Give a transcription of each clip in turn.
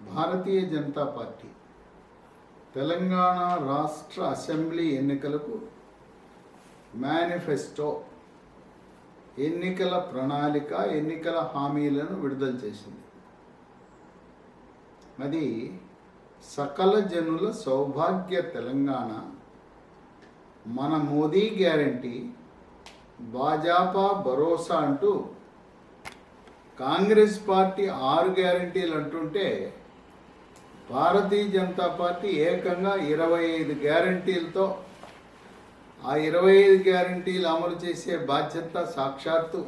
Bharatiya Janata party Telangana రాష్ట్ర assembly ఎన్నికలకు manifesto, ఎన్నికల ప్రణాళిక, ఎన్నికల హామీలను విడుదల చేసింది. అది సకల జనుల సౌభాగ్య తెలంగాణ, మన మోదీ గ్యారంటీ, భాజపా భరోసా అంటూ కాంగ్రెస్ పార్టీ 6 గ్యారంటీలు అంటుంటే భారతీయ జనతా పార్టీ ఏకంగా 25 గ్యారంటీలతో ఆ 25 గ్యారంటీలు అమలు చేసే బాధ్యత సాక్షాత్తు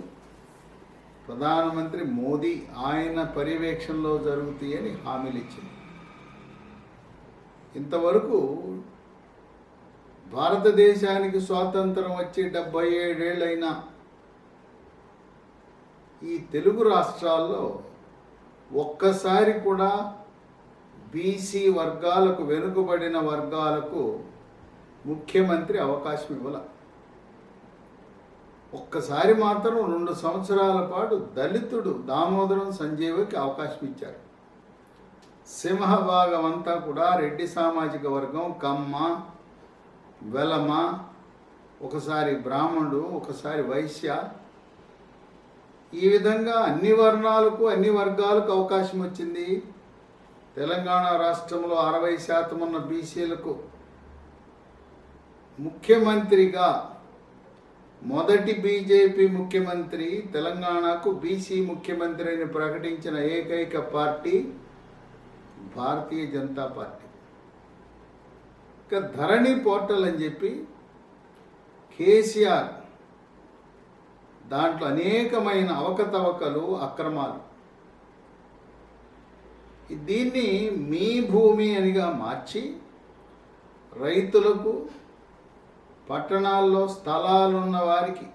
ప్రధానమంత్రి మోదీ ఆయన పర్యవేక్షణలో జరుగుతాయని హామీలు ఇచ్చింది. ఇంతవరకు భారతదేశానికి స్వాతంత్రం వచ్చి 77 ఏళ్ళైనా ఈ తెలుగు రాష్ట్రాల్లో ఒక్కసారి కూడా బీసీ వర్గాలకు, వెనుకబడిన వర్గాలకు ముఖ్యమంత్రి అవకాశం ఇవ్వాల. ఒక్కసారి మాత్రం 2 సంవత్సరాల పాటు దళితుడు దామోదరం సంజీవకి అవకాశం ఇచ్చారు. సింహభాగం అంతా కూడా రెడ్డి సామాజిక వర్గం, కమ్మ, వెలమ, ఒకసారి బ్రాహ్మణుడు, ఒకసారి వైశ్య, ఈ విధంగా అన్ని వర్ణాలకు, అన్ని వర్గాలకు అవకాశం వచ్చింది. తెలంగాణ రాష్ట్రంలో 60% ఉన్న బీసీలకు ముఖ్యమంత్రిగా మొదటి బీజేపీ ముఖ్యమంత్రి, తెలంగాణకు బీసీ ముఖ్యమంత్రి అని ప్రకటించిన ఏకైక పార్టీ భారతీయ జనతా పార్టీ. ఇక ధరణి పోర్టల్ అని చెప్పి కేసీఆర్ దాంట్లో అనేకమైన అవకతవకలు, అక్రమాలు, దీన్ని మీ భూమి అనిగా మార్చి రైతులకు, పట్టణాల్లో స్థలాలున్న వారికి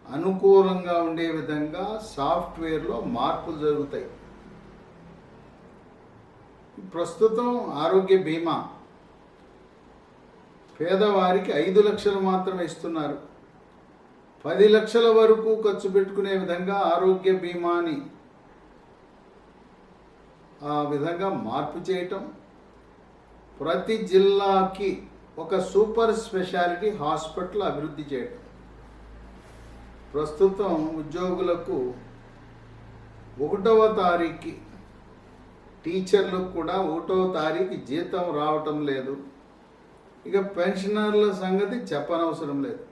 అనుకూలంగా ఉండే విధంగా సాఫ్ట్వేర్లో మార్పులు జరుగుతాయి. ప్రస్తుతం ఆరోగ్య బీమా పేదవారికి 5 లక్షలు మాత్రమే ఇస్తున్నారు. 10 లక్షల వరకు ఖర్చు పెట్టుకునే విధంగా ఆరోగ్య బీమాని ఆ విధంగా మార్పు చేయటం, ప్రతి జిల్లాకి ఒక సూపర్ స్పెషాలిటీ హాస్పిటల్ అభివృద్ధి చేయటం. ప్రస్తుతం ఉద్యోగులకు 1వ తారీఖుకి, టీచర్లకు కూడా 1వ తారీఖు జీతం రావటం లేదు. ఇక పెన్షనర్ల సంగతి చెప్పనవసరం లేదు.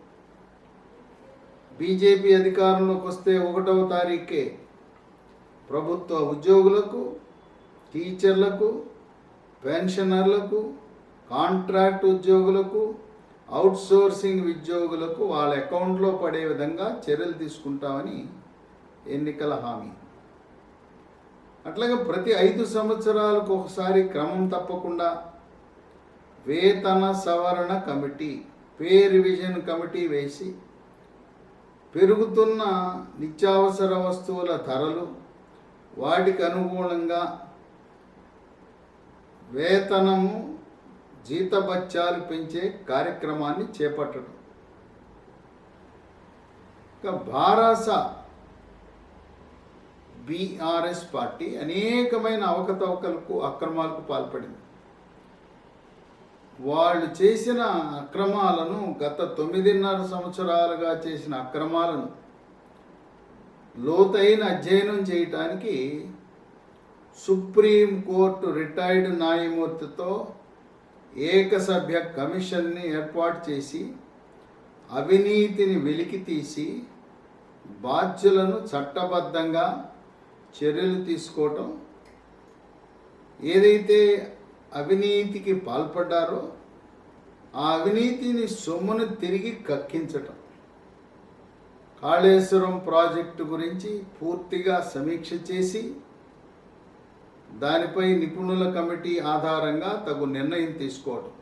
బీజేపీ అధికారంలోకి వస్తే 1వ తారీఖే ప్రభుత్వ ఉద్యోగులకు, టీచర్లకు, పెన్షనర్లకు, కాంట్రాక్ట్ ఉద్యోగులకు, అవుట్సోర్సింగ్ ఉద్యోగులకు వాళ్ళ అకౌంట్లో పడే విధంగా చర్యలు తీసుకుంటామని ఎన్నికల హామీ. అట్లాగే ప్రతి 5 సంవత్సరాలకు ఒకసారి క్రమం తప్పకుండా వేతన సవరణ కమిటీ, పే రివిజన్ కమిటీ వేసి పెరుగుతున్న నిత్యావసర వస్తువుల ధరలు, వాటికి అనుగుణంగా వేతనము, జీతభత్యాలు పెంచే కార్యక్రమాన్ని చేపట్టడం. ఇక భారస బీఆర్ఎస్ పార్టీ అనేకమైన అవకతవకలకు, అక్రమాలకు పాల్పడింది. వాళ్ళు చేసిన అక్రమాలను, గత 9.5 సంవత్సరాలుగా చేసిన అక్రమాలను లోతైన అధ్యయనం చేయటానికి సుప్రీంకోర్టు రిటైర్డ్ న్యాయమూర్తితో ఏకసభ్య కమిషన్ని ఏర్పాటు చేసి అవినీతిని వెలికితీసి బాధ్యులను చట్టబద్ధంగా చర్యలు తీసుకోవటం, ఏదైతే అవినీతికి పాల్పడ్డారో ఆ అవినీతిని సొమ్మును తిరిగి కక్కించటం, కాళేశ్వరం ప్రాజెక్టు గురించి పూర్తిగా సమీక్ష చేసి దానిపై నిపుణుల కమిటీ ఆధారంగా తగు నిర్ణయం తీసుకోవడం,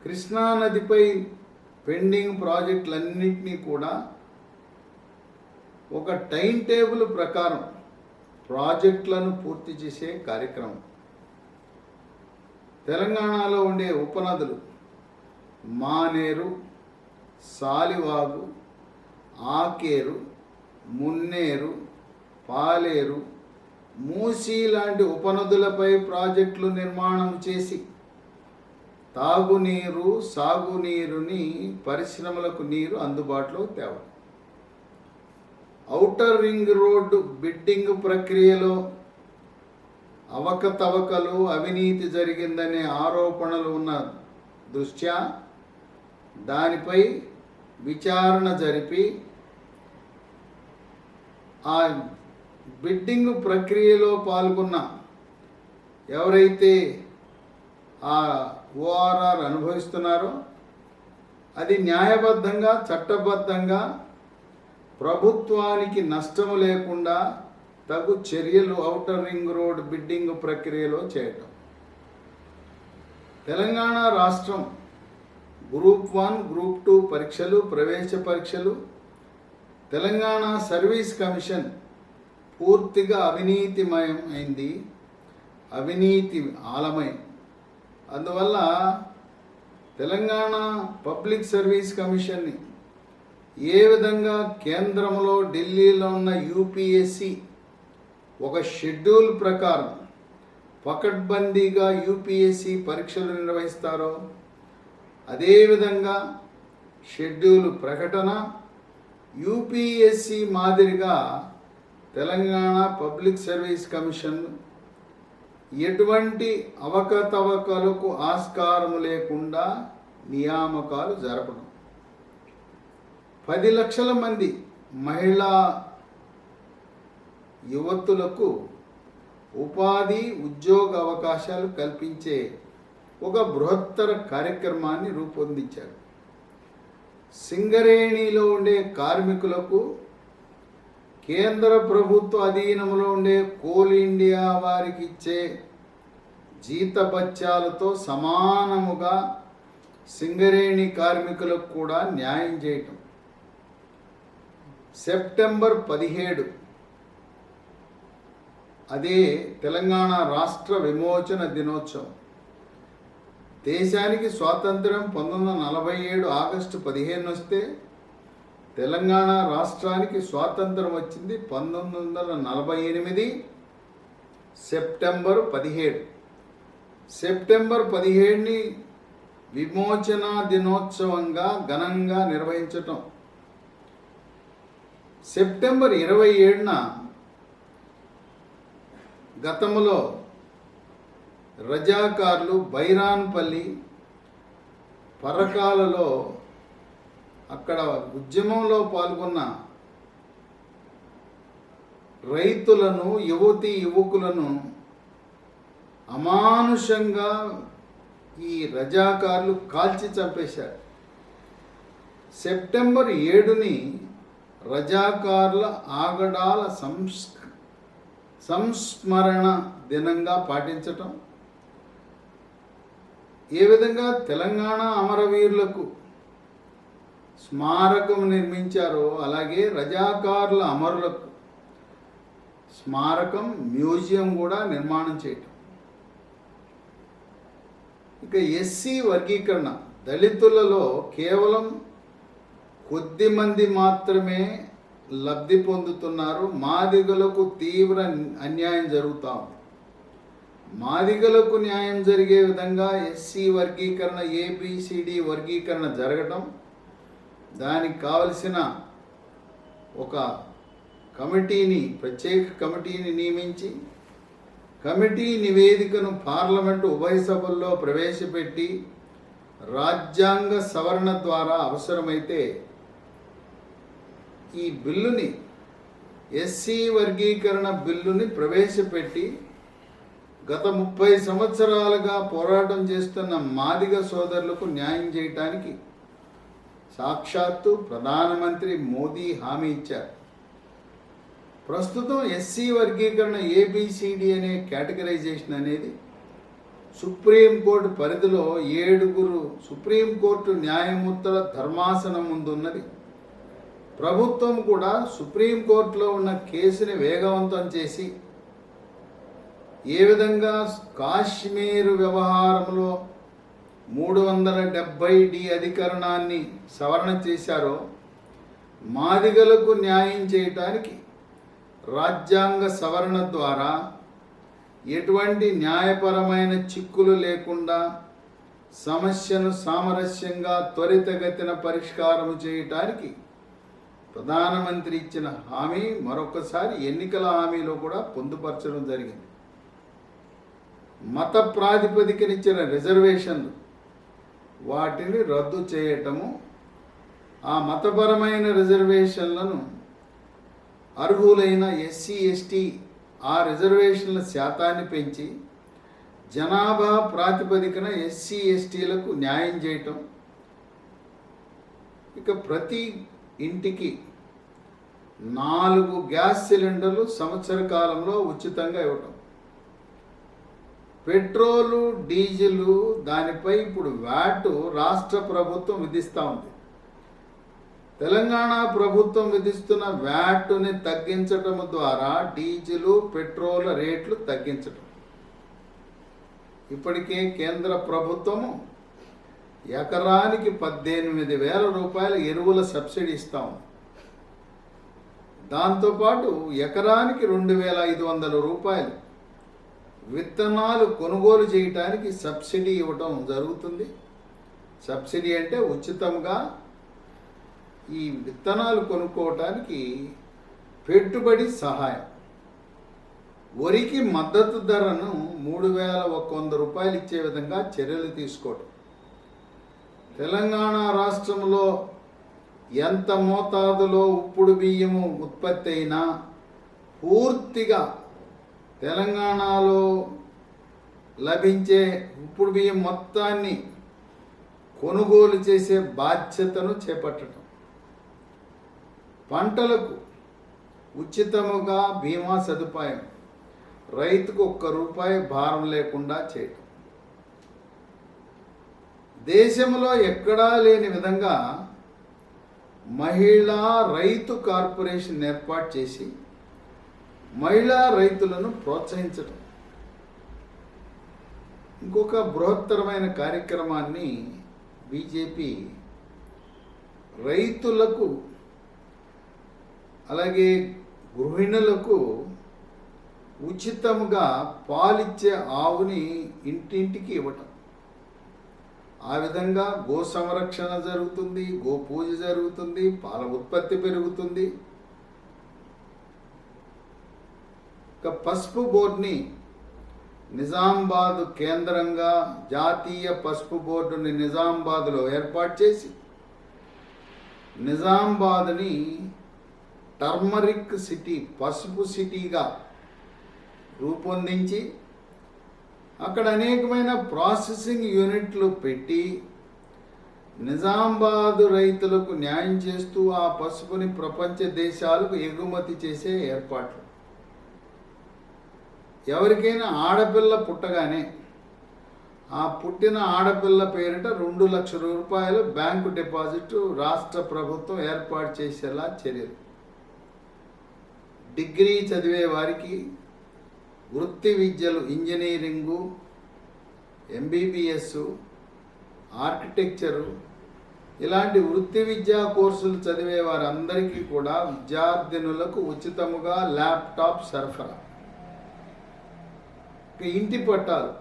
కృష్ణానదిపై పెండింగ్ ప్రాజెక్టులన్నింటినీ కూడా ఒక టైం టేబుల్ ప్రకారం ప్రాజెక్టులను పూర్తి చేసే కార్యక్రమం. తెలంగాణలో ఉండే ఉపనదులు మానేరు, సాలివాగు, ఆకేరు, మున్నేరు, పాలేరు, మూసీ లాంటి ఉపనదులపై ప్రాజెక్టులు నిర్మాణం చేసి తాగునీరు, సాగునీరుని, పరిశ్రమలకు నీరు అందుబాటులో తేవాలి. ఔటర్ రింగ్ రోడ్డు బిడ్డింగ్ ప్రక్రియలో అవకతవకలు, అవినీతి జరిగిందనే ఆరోపణలు ఉన్న దృష్ట్యా దానిపై విచారణ జరిపి ఆ బిడ్డింగ్ ప్రక్రియలో పాల్గొన్న ఎవరైతే ఆ ఓఆర్ఆర్ అనుభవిస్తున్నారో అది న్యాయబద్ధంగా, చట్టబద్ధంగా ప్రభుత్వానికి నష్టము లేకుండా తగు చర్యలు ఔటర్ రింగ్ రోడ్ బిడ్డింగ్ ప్రక్రియలో చేయటం. తెలంగాణ రాష్ట్రం గ్రూప్ 1, గ్రూప్ 2 పరీక్షలు, ప్రవేశ పరీక్షలు, తెలంగాణ సర్వీస్ కమిషన్ పూర్తిగా అవినీతిమయం అయింది, అవినీతి ఆలమయం. అందువల్ల తెలంగాణ పబ్లిక్ సర్వీస్ కమిషన్ని ఏ విధంగా కేంద్రంలో, ఢిల్లీలో ఉన్న యూపీఎస్సి ఒక షెడ్యూల్ ప్రకారం పకడ్బందీగా యూపీఎస్సి పరీక్షలు నిర్వహిస్తారో అదేవిధంగా షెడ్యూల్ ప్రకటన యూపీఎస్సి మాదిరిగా తెలంగాణ పబ్లిక్ సర్వీస్ కమిషన్ ఎటువంటి అవకతవకలకు ఆస్కారం లేకుండా నియామకాలు జరపడం. 10 లక్షల మంది మహిళా యువతులకు ఉపాధి, ఉద్యోగ అవకాశాలు కల్పించే ఒక బృహత్తర కార్యక్రమాన్ని రూపొందించారు. సింగరేణిలో ఉండే కార్మికులకు కేంద్ర ప్రభుత్వ అధీనంలో ఉండే కోల్ ఇండియా వారికి ఇచ్చే జీతభత్యాలతో సమానముగా సింగరేణి కార్మికులకు కూడా న్యాయం చేయటం. సెప్టెంబర్ 17 అదే తెలంగాణ రాష్ట్ర విమోచన దినోత్సవం. దేశానికి స్వాతంత్రం 1947 ఆగస్టు 15 వస్తే తెలంగాణ రాష్ట్రానికి స్వాతంత్రం వచ్చింది 1948 సెప్టెంబర్ 17. సెప్టెంబర్ 17ని విమోచన దినోత్సవంగా ఘనంగా నిర్వహించటం. సెప్టెంబర్ 27న గతంలో రజాకార్లు బైరాన్పల్లి, పరకాలలో అక్కడ ఉద్యమంలో పాల్గొన్న రైతులను, యువతీ యువకులను అమానుషంగా ఈ రజాకార్లు కాల్చి చంపేశారు. సెప్టెంబర్ 7ని రజాకార్ల ఆగడాల సంస్మరణ దినంగా పాటించటం. ఏ విధంగా తెలంగాణ అమరవీరులకు స్మారకం నిర్మించారో అలాగే రజాకార్ల అమరులకు స్మారకం, మ్యూజియం కూడా నిర్మాణం చేయటం. ఇక ఎస్సీ వర్గీకరణ, దళితులలో కేవలం కొద్ది మంది మాత్రమే లబ్ధి పొందుతున్నారు. మాదిగలకు తీవ్ర అన్యాయం జరుగుతూ ఉంది. మాదిగలకు న్యాయం జరిగే విధంగా ఎస్సీ వర్గీకరణ, ఏబిసిడి వర్గీకరణ జరగటం, దానికి కావలసిన ఒక కమిటీని, ప్రత్యేక కమిటీని నియమించి కమిటీ నివేదికను పార్లమెంటు ఉభయ సభల్లో ప్రవేశపెట్టి రాజ్యాంగ సవరణ ద్వారా అవసరమైతే ఈ బిల్లుని, ఎస్సీ వర్గీకరణ బిల్లుని ప్రవేశపెట్టి గత 30 సంవత్సరాలుగా పోరాటం చేస్తున్న మాదిగ సోదరులకు న్యాయం చేయటానికి సాక్షాత్తు ప్రధానమంత్రి మోదీ హామీ ఇచ్చారు. ప్రస్తుతం ఎస్సీ వర్గీకరణ ఏబిసిడి అనే కేటగరైజేషన్ అనేది సుప్రీంకోర్టు పరిధిలో 7 సుప్రీంకోర్టు న్యాయమూర్తుల ధర్మాసనం ముందున్నది. ప్రభుత్వం కూడా సుప్రీంకోర్టులో ఉన్న కేసుని వేగవంతం చేసి ఏ విధంగా కాశ్మీర్ వ్యవహారంలో 370D అధికరణాన్ని సవరణ చేశారో మాదిగలకు న్యాయం చేయటానికి రాజ్యాంగ సవరణ ద్వారా ఎటువంటి న్యాయపరమైన చిక్కులు లేకుండా సమస్యను సామరస్యంగా త్వరితగతిన పరిష్కారం చేయటానికి ప్రధానమంత్రి ఇచ్చిన హామీ మరొకసారి ఎన్నికల హామీలో కూడా పొందుపరచడం జరిగింది. మత ప్రాతిపదికన ఇచ్చిన రిజర్వేషన్లు వాటిని రద్దు చేయటము, ఆ మతపరమైన రిజర్వేషన్లను అర్హులైన ఎస్సీ ఎస్టీ ఆ రిజర్వేషన్ల శాతాన్ని పెంచి జనాభా ప్రాతిపదికన ఎస్సీ ఎస్టీలకు న్యాయం చేయటం, ఇక ప్రతి ఇంటికి 4 గ్యాస్ సిలిండర్లు సంవత్సర కాలంలో ఉచితంగా ఇవ్వటం, పెట్రోలు డీజిల్ దానిపై ఇప్పుడు వ్యాట్ రాష్ట్ర ప్రభుత్వం విధిస్తూ ఉంది. తెలంగాణ ప్రభుత్వం విధిస్తున్న వ్యాట్ని తగ్గించటం ద్వారా డీజిల్ పెట్రోల్ రేట్లు తగ్గించటం. ఇప్పటికే కేంద్ర ప్రభుత్వము ఎకరానికి 18,000 రూపాయల ఎరువుల సబ్సిడీ ఇస్తా ఉంది. దాంతోపాటు ఎకరానికి 2,500 రూపాయలు విత్తనాలు కొనుగోలు చేయటానికి సబ్సిడీ ఇవ్వటం జరుగుతుంది. సబ్సిడీ అంటే ఉచితంగా ఈ విత్తనాలు కొనుక్కోవటానికి పెట్టుబడి సహాయం. వరికి మద్దతు ధరను 3,100 రూపాయలు ఇచ్చే విధంగా చర్యలు తీసుకోవటం. తెలంగాణ రాష్ట్రంలో ఎంత మోతాదులో ఉప్పుడు బియ్యము ఉత్పత్తి అయినా పూర్తిగా తెలంగాణలో లభించే ఉప్పుడు బియ్యం మొత్తాన్ని కొనుగోలు చేసే బాధ్యతను చేపట్టడం. పంటలకు ఉచితముగా బీమా సదుపాయం, రైతుకు 1 రూపాయి భారం లేకుండా చేయటం. దేశంలో ఎక్కడా లేని విధంగా మహిళా రైతు కార్పొరేషన్ ఏర్పాటు చేసి మహిళా రైతులను ప్రోత్సహించటం. ఇంకొక బృహత్తరమైన కార్యక్రమాన్ని బీజేపీ రైతులకు అలాగే గృహిణులకు ఉచితంగా పాలిచ్చే ఆవుని ఇంటింటికి ఇవ్వటం. ఆ విధంగా గో సంరక్షణ జరుగుతుంది, గో పూజ జరుగుతుంది, పాల ఉత్పత్తి పెరుగుతుంది. ఇక పసుపు బోర్డుని నిజామాబాద్ కేంద్రంగా జాతీయ పసుపు బోర్డుని నిజామాబాద్లో ఏర్పాటు చేసి నిజామాబాద్ని టర్మరిక్ సిటీ, పసుపు సిటీగా రూపొందించి అక్కడ అనేకమైన ప్రాసెసింగ్ యూనిట్లు పెట్టి నిజామాబాద్ రైతులకు న్యాయం చేస్తూ ఆ పసుపుని ప్రపంచ దేశాలకు ఎగుమతి చేసే ఏర్పాట్లు. ఎవరికైనా ఆడపిల్ల పుట్టగానే ఆ పుట్టిన ఆడపిల్ల పేరిట 2 లక్షల రూపాయలు బ్యాంకు డిపాజిట్ రాష్ట్ర ప్రభుత్వం ఏర్పాటు చేసేలా చర్యలు. డిగ్రీ చదివే వారికి వృత్తి విద్యలు ఇంజనీరింగు, ఎంబీబీఎస్, ఆర్కిటెక్చరు ఇలాంటి వృత్తి విద్యా కోర్సులు చదివే వారందరికీ కూడా విద్యార్థినులకు ఉచితముగా ల్యాప్టాప్ సరఫరా. ఇంటి పట్టాలు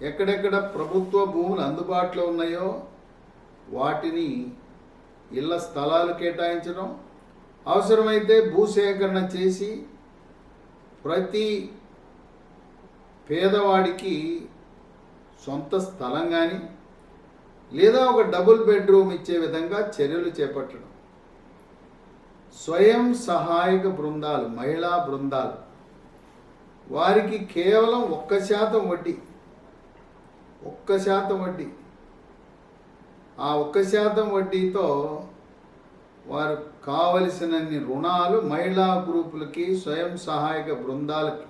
ఎక్కడెక్కడ ప్రభుత్వ భూములు అందుబాటులో ఉన్నాయో వాటిని ఇళ్ల స్థలాలు కేటాయించడం, అవసరమైతే భూసేకరణ చేసి ప్రతి పేదవాడికి సొంత స్థలం కానీ లేదా ఒక డబుల్ బెడ్రూమ్ ఇచ్చే విధంగా చర్యలు చేపట్టడం. స్వయం సహాయక బృందాలు, మహిళా బృందాలు వారికి కేవలం 1% వడ్డీ, 1% వడ్డీ. ఆ 1% వడ్డీతో వారు కావలసినన్ని రుణాలు మహిళా గ్రూపులకి, స్వయం సహాయక బృందాలకి,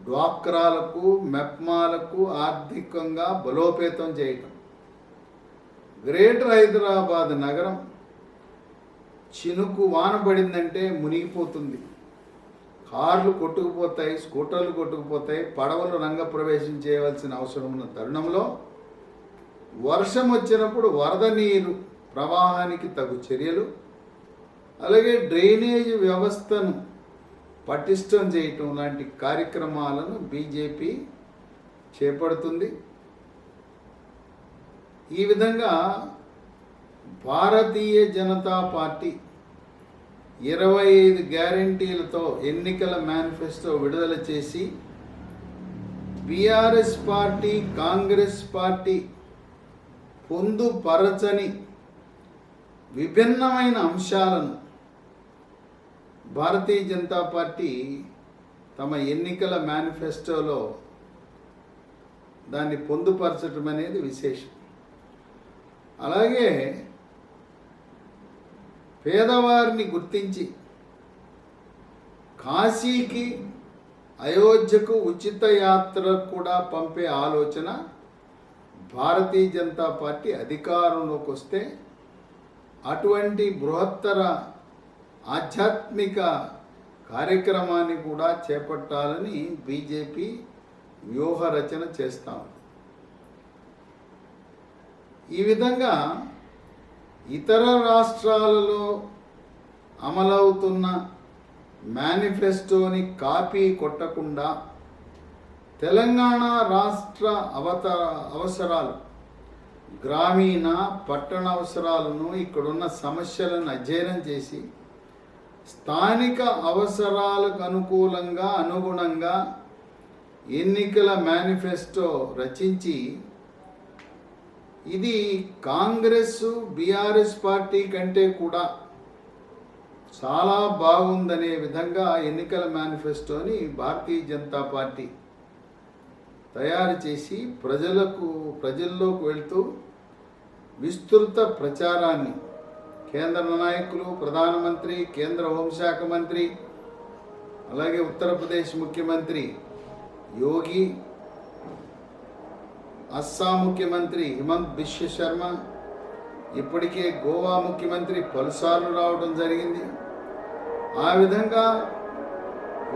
డ్వాక్రాలకు, మెప్మాలకు ఆర్థికంగా బలోపేతం చేయటం. గ్రేటర్ హైదరాబాద్ నగరం చినుకు వాన పడిందంటే మునిగిపోతుంది. కార్లు కొట్టుకుపోతాయి, స్కూటర్లు కొట్టుకుపోతాయి, పడవలు రంగప్రవేశం చేయవలసిన అవసరం ఉన్న తరుణంలో వర్షం వచ్చినప్పుడు వరద నీరు ప్రవాహానికి తగు చర్యలు, అలాగే డ్రైనేజ్ వ్యవస్థను పటిష్టం చేయటం లాంటి కార్యక్రమాలను బీజేపీ చేపడుతుంది. ఈ విధంగా భారతీయ జనతా పార్టీ 25 గ్యారంటీలతో ఎన్నికల మేనిఫెస్టో విడుదల చేసి బీఆర్ఎస్ పార్టీ, కాంగ్రెస్ పార్టీ పొందుపరచని విభిన్నమైన అంశాలను భారతీయ జనతా పార్టీ తమ ఎన్నికల మేనిఫెస్టోలో దాన్ని పొందుపరచడం అనేది విశేషం. అలాగే పేదవారిని గుర్తించి కాశీకి, అయోధ్యకు ఉచిత యాత్ర కూడా పంపే ఆలోచన భారతీయ జనతా పార్టీ అధికారంలోకి వస్తే అటువంటి బృహత్తర ఆధ్యాత్మిక కార్యక్రమాన్ని కూడా చేపట్టాలని బీజేపీ వ్యూహ రచన చేస్తాం. ఈ విధంగా ఇతర రాష్ట్రాలలో అమలవుతున్న మేనిఫెస్టోని కాపీ కొట్టకుండా తెలంగాణ రాష్ట్ర అవసరాలు, గ్రామీణ పట్టణ అవసరాలను, ఇక్కడున్న సమస్యలను అధ్యయనం చేసి స్థానిక అవసరాలకు అనుగుణంగా ఎన్నికల మేనిఫెస్టో రచించి ఇది కాంగ్రెస్, బీఆర్ఎస్ పార్టీ కంటే కూడా చాలా బాగుందనే విధంగా ఎన్నికల మేనిఫెస్టోని భారతీయ జనతా పార్టీ తయారు చేసి ప్రజల్లోకి వెళ్తూ విస్తృత ప్రచారాన్ని కేంద్ర నాయకులు, ప్రధానమంత్రి, కేంద్ర హోంశాఖ మంత్రి, అలాగే ఉత్తరప్రదేశ్ ముఖ్యమంత్రి యోగి, అస్సాం ముఖ్యమంత్రి హిమంత్ బిశ్వ శర్మ, ఇప్పటికే గోవా ముఖ్యమంత్రి పలుసార్లు రావడం జరిగింది. ఆ విధంగా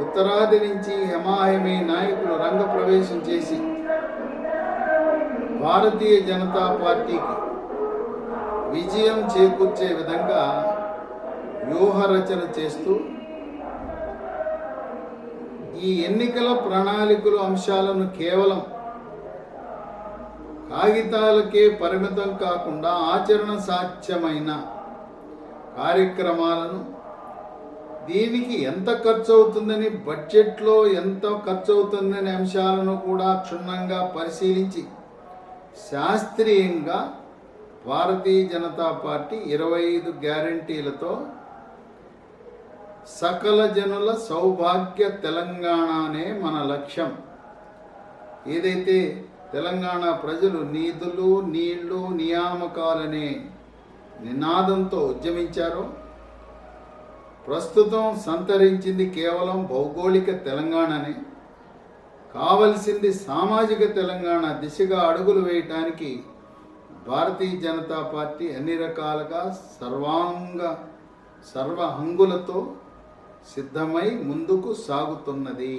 ఉత్తరాది నుంచి హెమాహెమీ నాయకులు రంగప్రవేశం చేసి భారతీయ జనతా పార్టీకి విజయం చేకూర్చే విధంగా వ్యూహ రచన చేస్తూ ఈ ఎన్నికల ప్రణాళికలు అంశాలను కేవలం కాగితాలకే పరిమితం కాకుండా ఆచరణ సాధ్యమైన కార్యక్రమాలను, దీనికి ఎంత ఖర్చు అవుతుందని, బడ్జెట్లో ఎంత ఖర్చు అవుతుందనే అంశాలను కూడా క్షుణ్ణంగా పరిశీలించి శాస్త్రీయంగా భారతీయ జనతా పార్టీ 25 గ్యారంటీలతో సకల జనుల సౌభాగ్య తెలంగాణనే మన లక్ష్యం. ఏదైతే తెలంగాణ ప్రజలు నిధులు, నీళ్లు, నియామకాలనే నినాదంతో ఉద్యమించారో, ప్రస్తుతం సంతరించింది కేవలం భౌగోళిక తెలంగాణనే. కావలసింది సామాజిక తెలంగాణ దిశగా అడుగులు వేయటానికి భారతీయ జనతా పార్టీ అన్ని రకాలుగా సర్వ హంగులతో సిద్ధమై ముందుకు సాగుతున్నది.